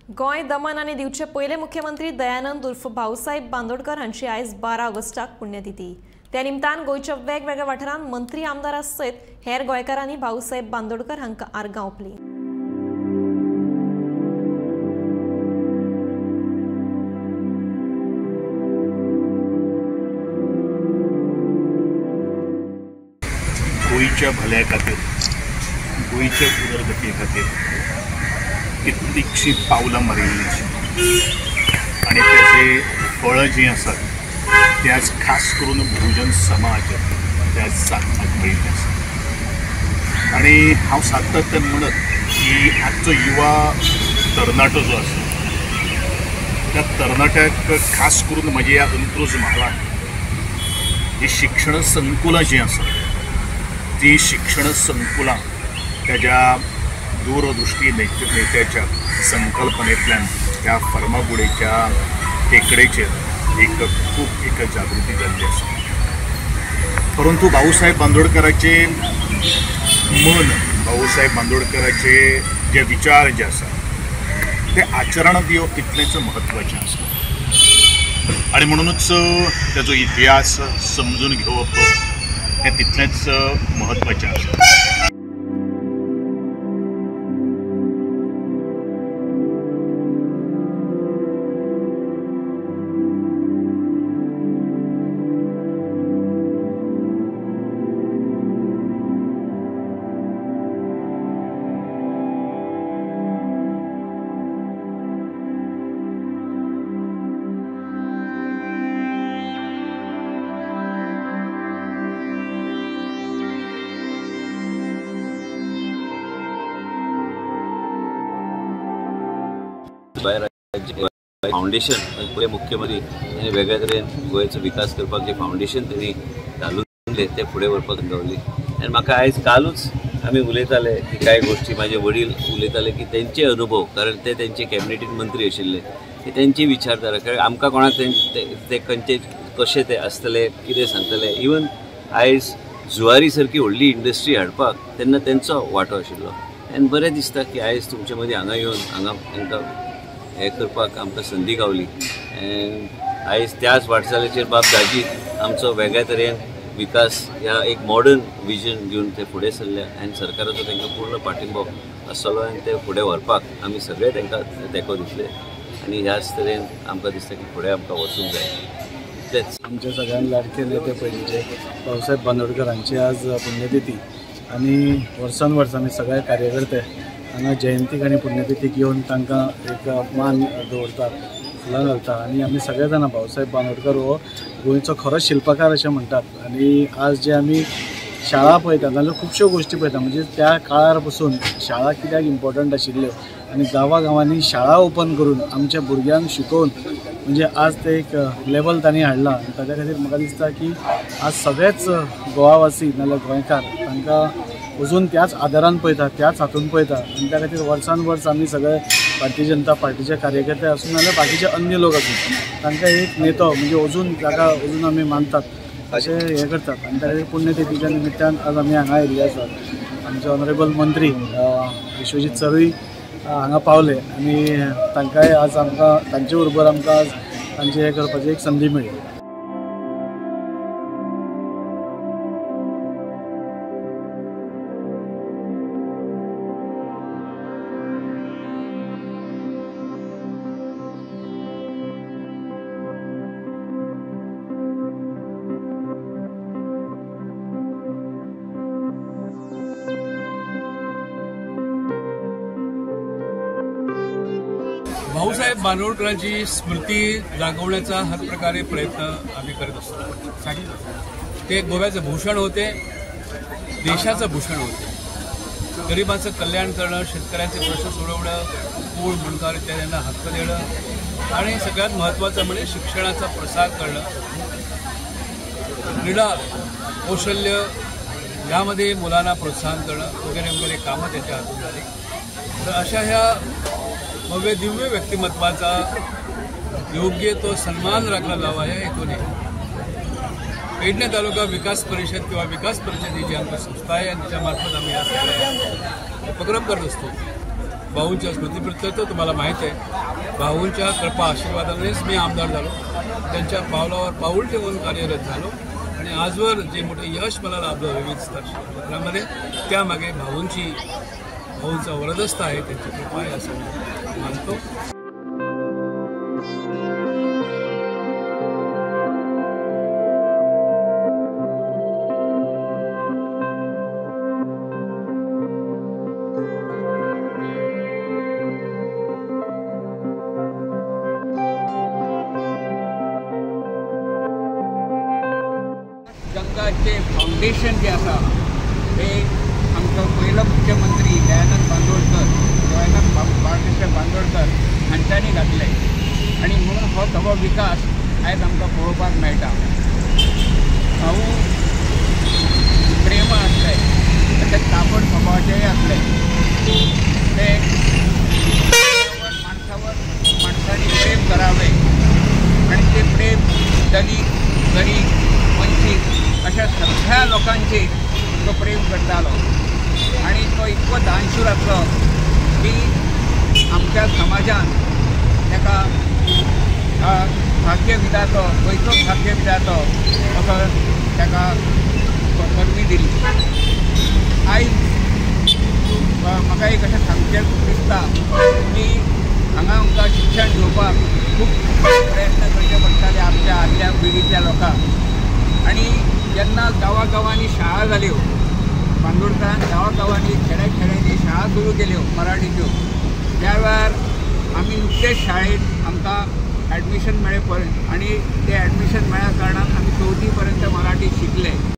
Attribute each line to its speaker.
Speaker 1: गोंय दमन आनी दिवचे पयले मुख्यमंत्री दयानंद उर्फ भाऊसाहेब बांदोडकर हांची आयज 12 ऑगस्टाक पुण्यतिथी। त्या निमतान गोंयच्या वेगवेगळ्या वाठारांत मंत्री आमदारां सयत हेर गोंयकारांनी भाऊसाहेब बांदोडकर हांकां आर्गां ओंपलीं।
Speaker 2: गोंयच्या भल्या खातीर, गोंयच्या उदरगती खातीर कितलीशीं पावलां मारिल्लीं आनी त्याचे फळं जीं आसात ते आज खास करून बहुजन समाज त्या साधनाक मेळिल्लें आसा। आनी हांव सातत्यान म्हणत की आजचो युवा तरणाटो जो आसा त्या तरणाट्याक खास करून म्हज्या ह्या अंत्रुज म्हालांत जी शिक्षण संकुलां जीं आसात ती शिक्षण संकुलां त्याच्या दूरदृष्टी नेत्याच्या संकल्पनेंतल्यान ह्या फर्मागुडेच्या टेकडेचेर खूब जागृती जाल्ली आसा। परंतु भाऊसाहेब बांदोडकराचे मन, भाऊसाहेब बांदोडकराचे जे विचार जे आसा ते आचरणांत येवप तितलेंच म्हत्वाचें आसा आनी म्हणूनच तेजो इतिहास समजून घेवप हें तितलेंच म्हत्वाचें आसा।
Speaker 3: फाउंडेशन पयले मुख्यमंत्री आनी वेगळ्या तरेन गोंयचो विकास करपाक जे फाउंडेशन त्यांनी घालून दिले ते फुडें व्हरपाक गावली। आनी म्हाका आयज कालूच आमी उलयताले की कांय गोश्टी म्हाजे वडील उलयताले की तेंचे अनुभव, कारण ते तेंचे कॅबिनेटीन मंत्री आशिल्ले, की तेंची विचारधारा, कारण आमकां कोणाक ते खंयचे कशे ते आसतले कितें सांगतले। इवन आयज जुवारी सारकी व्हडली इंडस्ट्री हाडपाक तेन्ना तेंचो वांटो आशिल्लो। आनी बरें दिसता की आयज तुमचे मदीं हांगा येवन हांगा तांकां हे करपाक आमकां संदी गावली। आयज त्याच वाटचालीचेर बाब दाजीत आमचो वेगळ्या तरेन विकास ह्या एक मॉडर्न विजन घेवन ते फुडें सरले आनी सरकाराचो तांकां पूर्ण पाठिंबो आसलो आनी ते फुडें व्हरपाक आमी सगळे तांकां तेंको दितले आनी ह्याच तरेन आमकां दिसता की फुडें आमकां वचूंक जाय। तेच
Speaker 4: आमचे सगळ्यांत लाडके नेते पयलींचे भाऊसाहेब बांदोडकर हांची आज पुण्यतिथी आनी वर्सान वर्स आमी सगळे कार्यकर्ते हांगा जयंतीक आनी पुण्यतिथीक येवन तांकां एक मान दवरतात, फुलां घालतात आनी आमी सगळे जाणां भाऊसाहेब बांदोडकर हो गोंयचो खरो शिल्पकार अशें म्हणटात। आनी आज जे आमी शाळा पळयतात जाल्यार खुबश्यो गोश्टी पळयतात, म्हणजे त्या काळार पसून शाळा कित्याक इम्पॉर्टंट आशिल्ल्यो आनी गांवागांवांनी शाळा ओपन करून आमच्या भुरग्यांक शिकोवन म्हणजे आज ते एक लेवल तांणी हाडला। आनी ताच्या खातीर म्हाका दिसता की आज सगळेच गोवावासी नाल्यार गोंयकार तांकां अजून त्याच आदारान पळयतात, त्याच हातून पळयतात आनी त्या खातीर वर्सान वर्स आमी सगळे भारतीय जनता पार्टीचे कार्यकर्ते आसूं नाल्यार बाकीचे अन्य लोक आसूं तांकां एक नेतो म्हणजे अजून जाका अजून आमी मानतात अशें हे करतात। आनी त्या खातीर पुण्यतिथीच्या निमित्तान आज आमी हांगा आयिल्ले आसात। आमचे ऑनरेबल मंत्री विश्वजीत सरूय हांगा पावले आनी तांकांय आज आमकां तांचे बरोबर आमकां आज तांचे हे करपाची एक संदी मेळ्ळी।
Speaker 5: भाऊसाहेब बांदोडकरांची स्मृती जागवण्याचा हर प्रकारे प्रयत्न आम्ही करत असतो। ते गोव्याचं भूषण होते, देशाचं भूषण होते। गरिबांचं कल्याण करणं, शेतकऱ्यांचे प्रश्न सोडवणं, कूळ मुणकार इत्यादींना हक्क देणं आणि सगळ्यात महत्त्वाचं म्हणजे शिक्षणाचा प्रसार करणं, क्रीडा कौशल्य यामध्ये मुलांना प्रोत्साहन करणं वगैरे वगैरे कामं त्याच्या हातून झाली। तर अशा ह्या भव्य दिव्य व्यक्तिमत्वाचा योग्य तो सन्मान राखला जावा या हेतूने पेडणे तालुका विकास परिषद किंवा विकास परिषद ही जी आमची संस्था आहे आणि त्याच्यामार्फत आम्ही हा उपक्रम करत असतो। भाऊंच्या स्मृतीप्रित्यर्थ तुम्हाला माहीत आहे, भाऊंच्या कृपा आशीर्वादानेच मी आमदार झालो, त्यांच्या पावलावर पाऊल ठेवून कार्यरत झालो आणि आजवर जे मोठे यश मला लाभलं विविध क्षेत्रामध्ये त्यामागे भाऊंचा वरदस्त आहे, त्यांची कृपा आहे असं मी मानतो.
Speaker 6: गंगाचे फाउंडेशन जे आसा ते आमचो पयलो मुख्यमंत्री दयानंद बाळकृष्ण बांदोडकर हांच्यांनी घातले आणि म्हणून हो सगळो विकास आयज आमकां पळोवपाक मेळटा. भाऊ प्रेम आसले, तशेंच तापड स्वभावाचेय आसले. ते माणसांनी प्रेम करावे आणि ते प्रेम दलित, गरीब, वंचित अशा सगळ्या लोकांची तो प्रेम करतालो आणि तो इतको दानशूर आसलो की आमच्या समाजान ताका भाग्यविधातो, गोंयचो भाग्यविधातो असो ताका पदवी दिली. आयज म्हाका एक अशें सांगचें दिसता की हांगा आमकां शिक्षण घेवपाक खूब प्रयत्न करचे पडटाले आमच्या आदल्या पिढीच्या लोकांक आणि जेन्ना गांवांनी शाळा जाल्यो, बांदोडकारान गांवांनी खेड्यांनी शाळा सुरू केल्यो मराठीच्यो, त्या वेळार आमी नुकतेच शाळेंत आमकां ॲडमिशन मेळ्ळे पर्यंत आणि ते ॲडमिशन मेळ्ळ्या कारणान आमी 4थी पर्यंत मराठी शिकले.